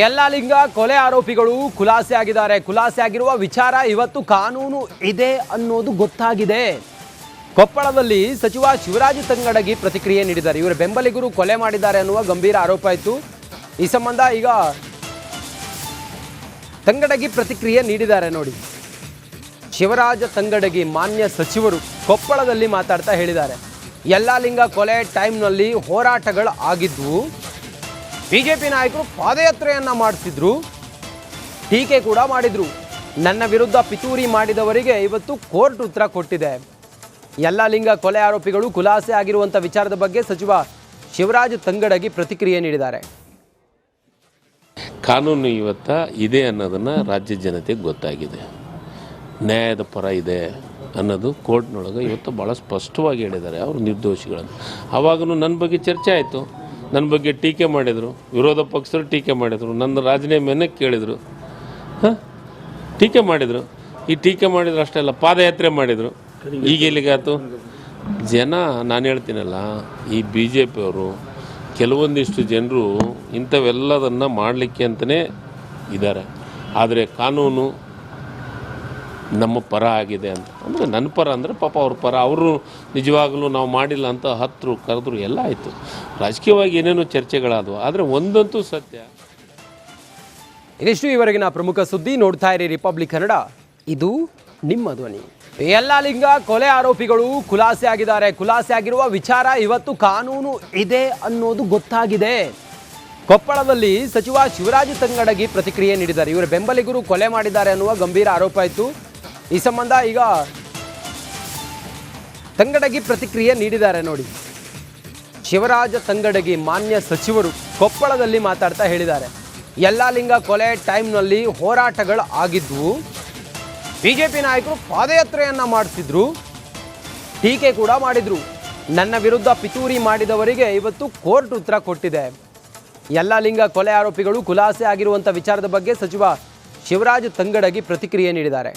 ಯಲ್ಲಾಲಿಂಗ ಕೊಲೆ ಆರೋಪಿಗಳು ಖುಲಾಸೆ ಆಗಿದ್ದಾರೆ. ಖುಲಾಸೆ ಆಗಿರುವ ವಿಚಾರ ಇವತ್ತು ಕಾನೂನು ಇದೆ ಅನ್ನೋದು ಗೊತ್ತಾಗಿದೆ. ಕೊಪ್ಪಳದಲ್ಲಿ ಸಚಿವ ಶಿವರಾಜ ತಂಗಡಗಿ ಪ್ರತಿಕ್ರಿಯೆ ನೀಡಿದ್ದಾರೆ. ಇವರ ಬೆಂಬಲಿಗರು ಕೊಲೆ ಮಾಡಿದ್ದಾರೆ ಅನ್ನುವ ಗಂಭೀರ ಆರೋಪ ಇತ್ತು. ಈ ಸಂಬಂಧ ಈಗ ತಂಗಡಗಿ ಪ್ರತಿಕ್ರಿಯೆ ನೀಡಿದ್ದಾರೆ ನೋಡಿ. ಶಿವರಾಜ ತಂಗಡಗಿ ಮಾನ್ಯ ಸಚಿವರು ಕೊಪ್ಪಳದಲ್ಲಿ ಮಾತಾಡ್ತಾ ಹೇಳಿದ್ದಾರೆ, ಯಲ್ಲಾಲಿಂಗ ಕೊಲೆ ಟೈಮ್ನಲ್ಲಿ ಹೋರಾಟಗಳು ಆಗಿದ್ವು. ಬಿಜೆಪಿ ನಾಯಕರು ಪಾದಯಾತ್ರೆಯನ್ನ ಮಾಡಿಸಿದ್ರು, ಟೀಕೆ ಕೂಡ ಮಾಡಿದ್ರು. ನನ್ನ ವಿರುದ್ಧ ಪಿತೂರಿ ಮಾಡಿದವರಿಗೆ ಇವತ್ತು ಕೋರ್ಟ್ ಉತ್ತರ ಕೊಟ್ಟಿದೆ. ಯಲ್ಲಾಲಿಂಗ ಕೊಲೆ ಆರೋಪಿಗಳು ಖುಲಾಸೆ ಆಗಿರುವಂಥ ವಿಚಾರದ ಬಗ್ಗೆ ಸಚಿವ ಶಿವರಾಜ ತಂಗಡಗಿ ಪ್ರತಿಕ್ರಿಯೆ ನೀಡಿದ್ದಾರೆ. ಕಾನೂನು ಇವತ್ತ ಇದೆ ಅನ್ನೋದನ್ನು ರಾಜ್ಯ ಜನತೆಗೆ ಗೊತ್ತಾಗಿದೆ. ನ್ಯಾಯದ ಪರ ಇದೆ ಅನ್ನೋದು ಕೋರ್ಟ್ನೊಳಗೆ ಇವತ್ತು ಭಾಳ ಸ್ಪಷ್ಟವಾಗಿ ಹೇಳಿದ್ದಾರೆ ಅವರು ನಿರ್ದೋಷಿಗಳನ್ನು. ಆವಾಗೂ ನನ್ನ ಬಗ್ಗೆ ಚರ್ಚೆ ಆಯಿತು, ನನ್ನ ಬಗ್ಗೆ ಟೀಕೆ ಮಾಡಿದರು, ವಿರೋಧ ಪಕ್ಷರು ಟೀಕೆ ಮಾಡಿದರು, ನನ್ನ ರಾಜೀನಾಮೆಯನ್ನು ಕೇಳಿದರು, ಟೀಕೆ ಮಾಡಿದರು. ಈ ಟೀಕೆ ಮಾಡಿದ್ರು ಅಷ್ಟೇ ಅಲ್ಲ, ಪಾದಯಾತ್ರೆ ಮಾಡಿದರು. ಈಗ ಎಲ್ಲಿಗಾತು ಜನ, ನಾನು ಹೇಳ್ತೀನಲ್ಲ, ಈ ಬಿ ಜೆ ಪಿಯವರು ಕೆಲವೊಂದಿಷ್ಟು ಜನರು ಇಂಥವೆಲ್ಲದನ್ನು ಮಾಡಲಿಕ್ಕೆ ಅಂತಲೇ ಇದ್ದಾರೆ. ಆದರೆ ಕಾನೂನು ನಮ್ಮ ಪರ ಆಗಿದೆ ಅಂತ ಅಂದರೆ, ನನ್ನ ಪರ ಅಂದರೆ ಪಾಪ ಅವ್ರ ಪರ, ಅವರು ನಿಜವಾಗಲೂ ನಾವು ಮಾಡಿಲ್ಲ ಅಂತ ಹತ್ತರು ಕರೆದ್ರು ಎಲ್ಲ ಆಯಿತು. ರಾಜಕೀಯವಾಗಿ ಏನೇನೋ ಚರ್ಚೆಗಳಾದವು, ಆದರೆ ಒಂದಂತೂ ಸತ್ಯ. ಇದಿಷ್ಟು ಇವರೆಗಿನ ಪ್ರಮುಖ ಸುದ್ದಿ. ನೋಡ್ತಾ ಇರಿ ರಿಪಬ್ಲಿಕ್ ಕನ್ನಡ, ಇದು ನಿಮ್ಮ ಧ್ವನಿ. ಯಲ್ಲಾಲಿಂಗ ಕೊಲೆ ಆರೋಪಿಗಳು ಖುಲಾಸೆ ಆಗಿದ್ದಾರೆ. ಖುಲಾಸೆ ಆಗಿರುವ ವಿಚಾರ ಇವತ್ತು ಕಾನೂನು ಇದೆ ಅನ್ನೋದು ಗೊತ್ತಾಗಿದೆ. ಕೊಪ್ಪಳದಲ್ಲಿ ಸಚಿವ ಶಿವರಾಜ ತಂಗಡಗಿ ಪ್ರತಿಕ್ರಿಯೆ ನೀಡಿದ್ದಾರೆ. ಇವರ ಬೆಂಬಲಿಗರು ಕೊಲೆ ಮಾಡಿದ್ದಾರೆ ಅನ್ನುವ ಗಂಭೀರ ಆರೋಪ ಇತ್ತು. ಈ ಸಂಬಂಧ ಈಗ ತಂಗಡಗಿ ಪ್ರತಿಕ್ರಿಯೆ ನೀಡಿದ್ದಾರೆ ನೋಡಿ. ಶಿವರಾಜ ತಂಗಡಗಿ ಮಾನ್ಯ ಸಚಿವರು ಕೊಪ್ಪಳದಲ್ಲಿ ಮಾತಾಡ್ತಾ ಹೇಳಿದ್ದಾರೆ, ಯಲ್ಲಾಲಿಂಗ ಕೊಲೆ ಟೈಮ್ನಲ್ಲಿ ಹೋರಾಟಗಳು ಆಗಿದ್ವು. ಬಿಜೆಪಿ ನಾಯಕರು ಪಾದಯಾತ್ರೆಯನ್ನ ಮಾಡಿಸಿದ್ರು, ಟೀಕೆ ಕೂಡ ಮಾಡಿದ್ರು. ನನ್ನ ವಿರುದ್ಧ ಪಿತೂರಿ ಮಾಡಿದವರಿಗೆ ಇವತ್ತು ಕೋರ್ಟ್ ಉತ್ತರ ಕೊಟ್ಟಿದೆ. ಯಲ್ಲಾಲಿಂಗ ಕೊಲೆ ಆರೋಪಿಗಳು ಖುಲಾಸೆ ಆಗಿರುವಂಥ ವಿಚಾರದ ಬಗ್ಗೆ ಸಚಿವ ಶಿವರಾಜ ತಂಗಡಗಿ ಪ್ರತಿಕ್ರಿಯೆ ನೀಡಿದ್ದಾರೆ.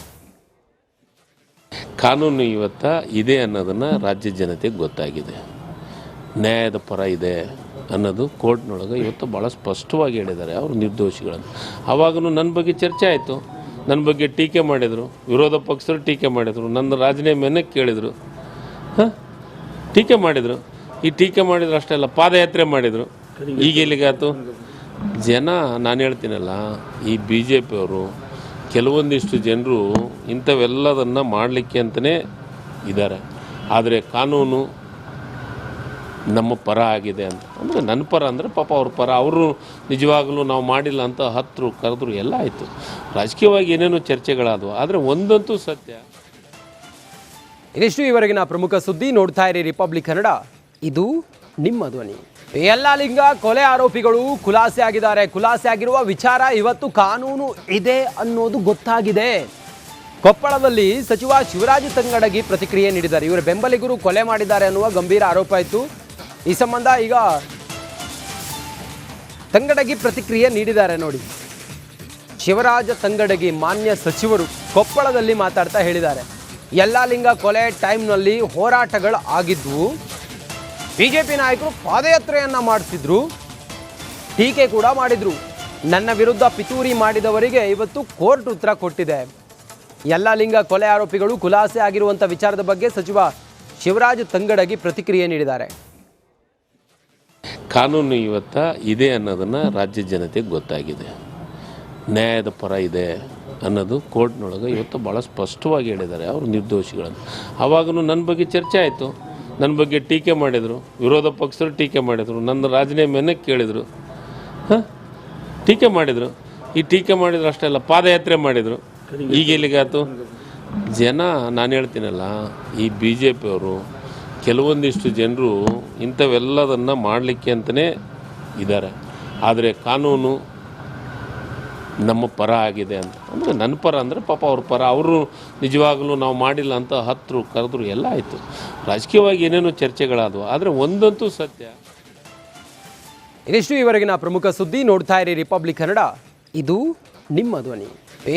ಕಾನೂನು ಇವತ್ತ ಇದೆ ಅನ್ನೋದನ್ನು ರಾಜ್ಯ ಜನತೆಗೆ ಗೊತ್ತಾಗಿದೆ. ನ್ಯಾಯದ ಪರ ಇದೆ ಅನ್ನೋದು ಕೋರ್ಟ್ನೊಳಗೆ ಇವತ್ತು ಭಾಳ ಸ್ಪಷ್ಟವಾಗಿ ಹೇಳಿದ್ದಾರೆ ಅವರು ನಿರ್ದೋಷಿಗಳನ್ನು. ಆವಾಗೂ ನನ್ನ ಬಗ್ಗೆ ಚರ್ಚೆ ಆಯಿತು, ನನ್ನ ಬಗ್ಗೆ ಟೀಕೆ ಮಾಡಿದರು, ವಿರೋಧ ಪಕ್ಷರು ಟೀಕೆ ಮಾಡಿದರು, ನನ್ನ ರಾಜೀನಾಮೆಯನ್ನು ಕೇಳಿದರು, ಟೀಕೆ ಮಾಡಿದರು. ಈ ಟೀಕೆ ಮಾಡಿದ್ರು ಅಷ್ಟೇ ಅಲ್ಲ, ಪಾದಯಾತ್ರೆ ಮಾಡಿದರು. ಈಗ ಎಲ್ಲಿಗಾತು ಜನ, ನಾನು ಹೇಳ್ತೀನಲ್ಲ, ಈ ಬಿ ಜೆ ಪಿಯವರು ಕೆಲವೊಂದಿಷ್ಟು ಜನರು ಇಂಥವೆಲ್ಲದನ್ನು ಮಾಡಲಿಕ್ಕೆ ಅಂತಲೇ ಇದ್ದಾರೆ. ಆದರೆ ಕಾನೂನು ನಮ್ಮ ಪರ ಆಗಿದೆ ಅಂತ ಅಂದರೆ, ನನ್ನ ಪರ ಅಂದರೆ ಪಾಪ ಅವ್ರ ಪರ, ಅವರು ನಿಜವಾಗಲೂ ನಾವು ಮಾಡಿಲ್ಲ ಅಂತ ಹತ್ತರು ಕರೆದ್ರು ಎಲ್ಲ ಆಯಿತು. ರಾಜಕೀಯವಾಗಿ ಏನೇನೋ ಚರ್ಚೆಗಳಾದವು, ಆದರೆ ಒಂದಂತೂ ಸತ್ಯ. ಇದಿಷ್ಟು ಇವರೆಗಿನ ಪ್ರಮುಖ ಸುದ್ದಿ. ನೋಡ್ತಾ ಇರಿ ರಿಪಬ್ಲಿಕ್ ಕನ್ನಡ, ಇದು ನಿಮ್ಮ ಧ್ವನಿ. ಯಲ್ಲಾಲಿಂಗ ಕೊಲೆ ಆರೋಪಿಗಳು ಖುಲಾಸೆ ಆಗಿದ್ದಾರೆ. ಖುಲಾಸೆ ಆಗಿರುವ ವಿಚಾರ ಇವತ್ತು ಕಾನೂನು ಇದೆ ಅನ್ನೋದು ಗೊತ್ತಾಗಿದೆ. ಕೊಪ್ಪಳದಲ್ಲಿ ಸಚಿವ ಶಿವರಾಜ ತಂಗಡಗಿ ಪ್ರತಿಕ್ರಿಯೆ ನೀಡಿದ್ದಾರೆ. ಇವರ ಬೆಂಬಲಿಗರು ಕೊಲೆ ಮಾಡಿದ್ದಾರೆ ಅನ್ನುವ ಗಂಭೀರ ಆರೋಪ ಇತ್ತು. ಈ ಸಂಬಂಧ ಈಗ ತಂಗಡಗಿ ಪ್ರತಿಕ್ರಿಯೆ ನೀಡಿದ್ದಾರೆ ನೋಡಿ. ಶಿವರಾಜ ತಂಗಡಗಿ ಮಾನ್ಯ ಸಚಿವರು ಕೊಪ್ಪಳದಲ್ಲಿ ಮಾತಾಡ್ತಾ ಹೇಳಿದ್ದಾರೆ, ಯಲ್ಲಾಲಿಂಗ ಕೊಲೆ ಟೈಮ್ನಲ್ಲಿ ಹೋರಾಟಗಳು ಆಗಿದ್ವು. ಬಿಜೆಪಿ ನಾಯಕರು ಪಾದಯಾತ್ರೆಯನ್ನ ಮಾಡಿಸಿದ್ರು, ಟೀಕೆ ಕೂಡ ಮಾಡಿದ್ರು. ನನ್ನ ವಿರುದ್ಧ ಪಿತೂರಿ ಮಾಡಿದವರಿಗೆ ಇವತ್ತು ಕೋರ್ಟ್ ಉತ್ತರ ಕೊಟ್ಟಿದೆ. ಯಲ್ಲಾಲಿಂಗ ಕೊಲೆ ಆರೋಪಿಗಳು ಖುಲಾಸೆ ಆಗಿರುವಂಥ ವಿಚಾರದ ಬಗ್ಗೆ ಸಚಿವ ಶಿವರಾಜ ತಂಗಡಗಿ ಪ್ರತಿಕ್ರಿಯೆ ನೀಡಿದ್ದಾರೆ. ಕಾನೂನು ಇವತ್ತ ಇದೆ ಅನ್ನೋದನ್ನು ರಾಜ್ಯ ಜನತೆಗೆ ಗೊತ್ತಾಗಿದೆ. ನ್ಯಾಯದ ಪರ ಇದೆ ಅನ್ನೋದು ಕೋರ್ಟ್ನೊಳಗೆ ಇವತ್ತು ಭಾಳ ಸ್ಪಷ್ಟವಾಗಿ ಹೇಳಿದ್ದಾರೆ ಅವರು ನಿರ್ದೋಷಿಗಳನ್ನು. ಆವಾಗೂ ನನ್ನ ಬಗ್ಗೆ ಚರ್ಚೆ ಆಯಿತು, ನನ್ನ ಬಗ್ಗೆ ಟೀಕೆ ಮಾಡಿದರು, ವಿರೋಧ ಪಕ್ಷರು ಟೀಕೆ ಮಾಡಿದರು, ನನ್ನ ರಾಜೀನಾಮೆಯನ್ನು ಕೇಳಿದರು, ಟೀಕೆ ಮಾಡಿದರು. ಈ ಟೀಕೆ ಮಾಡಿದ್ರು ಅಷ್ಟೇ ಅಲ್ಲ, ಪಾದಯಾತ್ರೆ ಮಾಡಿದರು. ಈಗ ಎಲ್ಲಿಗಾತು ಜನ, ನಾನು ಹೇಳ್ತೀನಲ್ಲ, ಈ ಬಿ ಜೆ ಪಿಯವರು ಕೆಲವೊಂದಿಷ್ಟು ಜನರು ಇಂಥವೆಲ್ಲದನ್ನು ಮಾಡಲಿಕ್ಕೆ ಅಂತಲೇ ಇದ್ದಾರೆ. ಆದರೆ ಕಾನೂನು ನಮ್ಮ ಪರ ಆಗಿದೆ ಅಂತ ಅಂದರೆ, ನನ್ನ ಪರ ಅಂದರೆ ಪಾಪ ಅವ್ರ ಪರ, ಅವರು ನಿಜವಾಗಲೂ ನಾವು ಮಾಡಿಲ್ಲ ಅಂತ ಹತ್ತರು ಕರೆದ್ರು ಎಲ್ಲ ಆಯಿತು. ರಾಜಕೀಯವಾಗಿ ಏನೇನೋ ಚರ್ಚೆಗಳಾದವು, ಆದರೆ ಒಂದಂತೂ ಸತ್ಯ. ಇದಿಷ್ಟು ಇವರೆಗಿನ ಪ್ರಮುಖ ಸುದ್ದಿ. ನೋಡ್ತಾ ಇರಿ ರಿಪಬ್ಲಿಕ್ ಕನ್ನಡ, ಇದು ನಿಮ್ಮ ಧ್ವನಿ.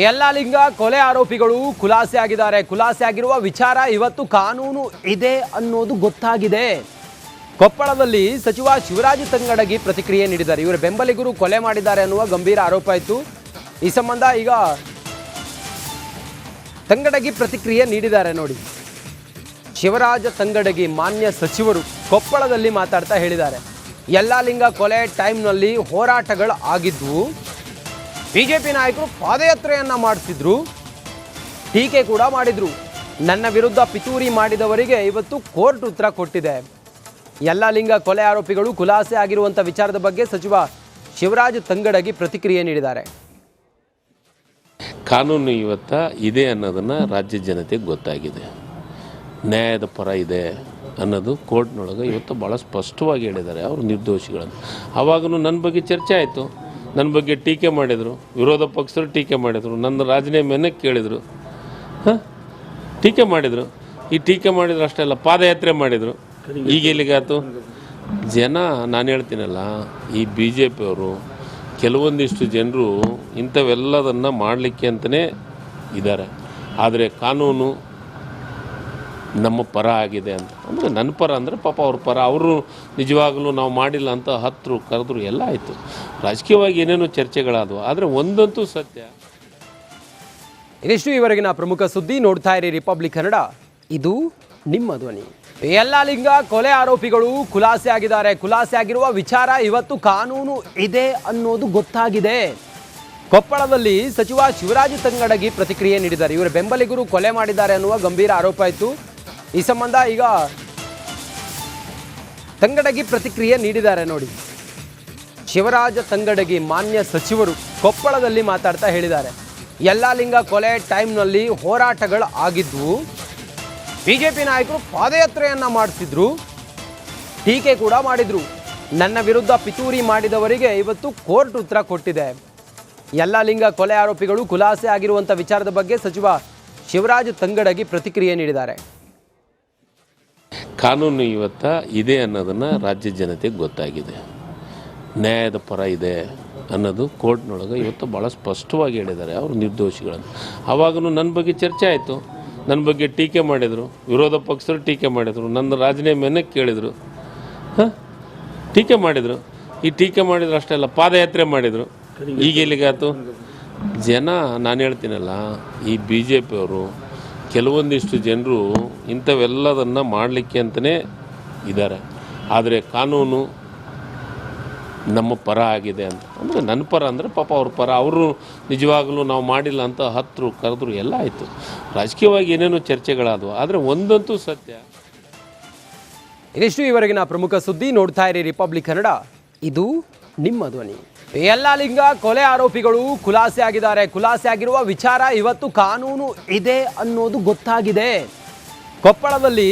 ಯಲ್ಲಾಲಿಂಗ ಕೊಲೆ ಆರೋಪಿಗಳು ಖುಲಾಸೆ ಆಗಿದ್ದಾರೆ. ಖುಲಾಸೆ ಆಗಿರುವ ವಿಚಾರ ಇವತ್ತು ಕಾನೂನು ಇದೆ ಅನ್ನೋದು ಗೊತ್ತಾಗಿದೆ. ಕೊಪ್ಪಳದಲ್ಲಿ ಸಚಿವ ಶಿವರಾಜ ತಂಗಡಗಿ ಪ್ರತಿಕ್ರಿಯೆ ನೀಡಿದ್ದಾರೆ. ಇವರ ಬೆಂಬಲಿಗರು ಕೊಲೆ ಮಾಡಿದ್ದಾರೆ ಅನ್ನುವ ಗಂಭೀರ ಆರೋಪ ಇತ್ತು. ಈ ಸಂಬಂಧ ಈಗ ತಂಗಡಗಿ ಪ್ರತಿಕ್ರಿಯೆ ನೀಡಿದ್ದಾರೆ ನೋಡಿ. ಶಿವರಾಜ ತಂಗಡಗಿ ಮಾನ್ಯ ಸಚಿವರು ಕೊಪ್ಪಳದಲ್ಲಿ ಮಾತಾಡ್ತಾ ಹೇಳಿದ್ದಾರೆ, ಯಲ್ಲಾಲಿಂಗ ಕೊಲೆ ಟೈಮ್ನಲ್ಲಿ ಹೋರಾಟಗಳು ಆಗಿದ್ವು. ಬಿಜೆಪಿ ನಾಯಕರು ಪಾದಯಾತ್ರೆಯನ್ನ ಮಾಡಿಸಿದ್ರು, ಟೀಕೆ ಕೂಡ ಮಾಡಿದ್ರು. ನನ್ನ ವಿರುದ್ಧ ಪಿತೂರಿ ಮಾಡಿದವರಿಗೆ ಇವತ್ತು ಕೋರ್ಟ್ ಉತ್ತರ ಕೊಟ್ಟಿದೆ. ಯಲ್ಲಾಲಿಂಗ ಕೊಲೆ ಆರೋಪಿಗಳು ಖುಲಾಸೆ ಆಗಿರುವಂಥ ವಿಚಾರದ ಬಗ್ಗೆ ಸಚಿವ ಶಿವರಾಜ ತಂಗಡಗಿ ಪ್ರತಿಕ್ರಿಯೆ ನೀಡಿದ್ದಾರೆ. ಕಾನೂನು ಇವತ್ತ ಇದೆ ಅನ್ನೋದನ್ನು ರಾಜ್ಯ ಜನತೆಗೆ ಗೊತ್ತಾಗಿದೆ. ನ್ಯಾಯದ ಪರ ಇದೆ ಅನ್ನೋದು ಕೋರ್ಟ್ನೊಳಗೆ ಇವತ್ತು ಭಾಳ ಸ್ಪಷ್ಟವಾಗಿ ಹೇಳಿದ್ದಾರೆ ಅವರು ನಿರ್ದೋಷಿಗಳನ್ನು. ಆವಾಗೂ ನನ್ನ ಬಗ್ಗೆ ಚರ್ಚೆ ಆಯಿತು, ನನ್ನ ಬಗ್ಗೆ ಟೀಕೆ ಮಾಡಿದರು, ವಿರೋಧ ಪಕ್ಷರು ಟೀಕೆ ಮಾಡಿದರು, ನನ್ನ ರಾಜೀನಾಮೆಯನ್ನು ಕೇಳಿದರು, ಟೀಕೆ ಮಾಡಿದರು. ಈ ಟೀಕೆ ಮಾಡಿದ್ರು ಅಷ್ಟೇ ಅಲ್ಲ, ಪಾದಯಾತ್ರೆ ಮಾಡಿದರು. ಈಗ ಎಲ್ಲಿಗಾತು ಜನ, ನಾನು ಹೇಳ್ತೀನಲ್ಲ, ಈ ಬಿ ಜೆ ಪಿಯವರು ಕೆಲವೊಂದಿಷ್ಟು ಜನರು ಇಂಥವೆಲ್ಲದನ್ನು ಮಾಡಲಿಕ್ಕೆ ಅಂತಲೇ ಇದ್ದಾರೆ. ಆದರೆ ಕಾನೂನು ನಮ್ಮ ಪರ ಆಗಿದೆ ಅಂತ ಅಂದರೆ, ನನ್ನ ಪರ ಅಂದರೆ ಪಾಪ ಅವ್ರ ಪರ, ಅವರು ನಿಜವಾಗಲೂ ನಾವು ಮಾಡಿಲ್ಲ ಅಂತ ಹತ್ತರು ಕರೆದ್ರು, ಎಲ್ಲ ಆಯಿತು. ರಾಜಕೀಯವಾಗಿ ಏನೇನೋ ಚರ್ಚೆಗಳಾದವು, ಆದರೆ ಒಂದಂತೂ ಸತ್ಯ. ಇದಿಷ್ಟು ಇವರೆಗಿನ ಪ್ರಮುಖ ಸುದ್ದಿ. ನೋಡ್ತಾ ಇರಿ ರಿಪಬ್ಲಿಕ್ ಕನ್ನಡ, ಇದು ನಿಮ್ಮ ಧ್ವನಿ. ಯಲ್ಲಾಲಿಂಗ ಕೊಲೆ ಆರೋಪಿಗಳು ಖುಲಾಸೆ ಆಗಿದ್ದಾರೆ. ಖುಲಾಸೆ ಆಗಿರುವ ವಿಚಾರ ಇವತ್ತು ಕಾನೂನು ಇದೆ ಅನ್ನೋದು ಗೊತ್ತಾಗಿದೆ. ಕೊಪ್ಪಳದಲ್ಲಿ ಸಚಿವ ಶಿವರಾಜ ತಂಗಡಗಿ ಪ್ರತಿಕ್ರಿಯೆ ನೀಡಿದ್ದಾರೆ. ಇವರ ಬೆಂಬಲಿಗರು ಕೊಲೆ ಮಾಡಿದ್ದಾರೆ ಅನ್ನುವ ಗಂಭೀರ ಆರೋಪ ಇತ್ತು. ಈ ಸಂಬಂಧ ಈಗ ತಂಗಡಗಿ ಪ್ರತಿಕ್ರಿಯೆ ನೀಡಿದ್ದಾರೆ ನೋಡಿ. ಶಿವರಾಜ ತಂಗಡಗಿ ಮಾನ್ಯ ಸಚಿವರು ಕೊಪ್ಪಳದಲ್ಲಿ ಮಾತಾಡ್ತಾ ಹೇಳಿದ್ದಾರೆ, ಯಲ್ಲಾಲಿಂಗ ಕೊಲೆ ಟೈಮ್ನಲ್ಲಿ ಹೋರಾಟಗಳು ಆಗಿದ್ವು. ಬಿಜೆಪಿ ನಾಯಕರು ಪಾದಯಾತ್ರೆಯನ್ನ ಮಾಡಿಸಿದ್ರು, ಟೀಕೆ ಕೂಡ ಮಾಡಿದ್ರು. ನನ್ನ ವಿರುದ್ಧ ಪಿತೂರಿ ಮಾಡಿದವರಿಗೆ ಇವತ್ತು ಕೋರ್ಟ್ ಉತ್ತರ ಕೊಟ್ಟಿದೆ. ಯಲ್ಲಾಲಿಂಗ ಕೊಲೆ ಆರೋಪಿಗಳು ಖುಲಾಸೆ ಆಗಿರುವಂಥ ವಿಚಾರದ ಬಗ್ಗೆ ಸಚಿವ ಶಿವರಾಜ ತಂಗಡಗಿ ಪ್ರತಿಕ್ರಿಯೆ ನೀಡಿದ್ದಾರೆ. ಕಾನೂನು ಇವತ್ತ ಇದೆ ಅನ್ನೋದನ್ನು ರಾಜ್ಯ ಜನತೆಗೆ ಗೊತ್ತಾಗಿದೆ. ನ್ಯಾಯದ ಪರ ಇದೆ ಅನ್ನೋದು ಕೋರ್ಟ್ನೊಳಗೆ ಇವತ್ತು ಭಾಳ ಸ್ಪಷ್ಟವಾಗಿ ಹೇಳಿದ್ದಾರೆ ಅವರು ನಿರ್ದೋಷಿಗಳನ್ನು. ಆವಾಗೂ ನನ್ನ ಬಗ್ಗೆ ಚರ್ಚೆ ಆಯಿತು, ನನ್ನ ಬಗ್ಗೆ ಟೀಕೆ ಮಾಡಿದರು, ವಿರೋಧ ಪಕ್ಷರು ಟೀಕೆ ಮಾಡಿದರು, ನನ್ನ ರಾಜೀನಾಮೆಯನ್ನು ಕೇಳಿದರು, ಟೀಕೆ ಮಾಡಿದರು. ಈ ಟೀಕೆ ಮಾಡಿದ್ರು ಅಷ್ಟೇ ಅಲ್ಲ, ಪಾದಯಾತ್ರೆ ಮಾಡಿದರು. ಈಗ ಎಲ್ಲಿಗಾತು ಜನ, ನಾನು ಹೇಳ್ತೀನಲ್ಲ, ಈ ಬಿ ಜೆ ಪಿಯವರು ಕೆಲವೊಂದಿಷ್ಟು ಜನರು ಇಂಥವೆಲ್ಲದನ್ನು ಮಾಡಲಿಕ್ಕೆ ಅಂತಲೇ ಇದ್ದಾರೆ. ಆದರೆ ಕಾನೂನು ನಮ್ಮ ಪರ ಆಗಿದೆ ಅಂತ ಅಂದರೆ, ನನ್ನ ಪರ ಅಂದರೆ ಪಾಪ ಅವ್ರ ಪರ, ಅವರು ನಿಜವಾಗಲೂ ನಾವು ಮಾಡಿಲ್ಲ ಅಂತ ಹತ್ತರು ಕರೆದ್ರು, ಎಲ್ಲ ಆಯಿತು. ರಾಜಕೀಯವಾಗಿ ಏನೇನೋ ಚರ್ಚೆಗಳಾದವು, ಆದರೆ ಒಂದಂತೂ ಸತ್ಯ. ಇದಿಷ್ಟು ಇವರೆಗಿನ ಪ್ರಮುಖ ಸುದ್ದಿ. ನೋಡ್ತಾ ಇರಿ ರಿಪಬ್ಲಿಕ್ ಕನ್ನಡ, ಇದು ನಿಮ್ಮ ಧ್ವನಿ. ಯಲ್ಲಾಲಿಂಗ ಕೊಲೆ ಆರೋಪಿಗಳು ಖುಲಾಸೆ ಆಗಿದ್ದಾರೆ. ಖುಲಾಸೆ ಆಗಿರುವ ವಿಚಾರ ಇವತ್ತು ಕಾನೂನು ಇದೆ ಅನ್ನೋದು ಗೊತ್ತಾಗಿದೆ. ಕೊಪ್ಪಳದಲ್ಲಿ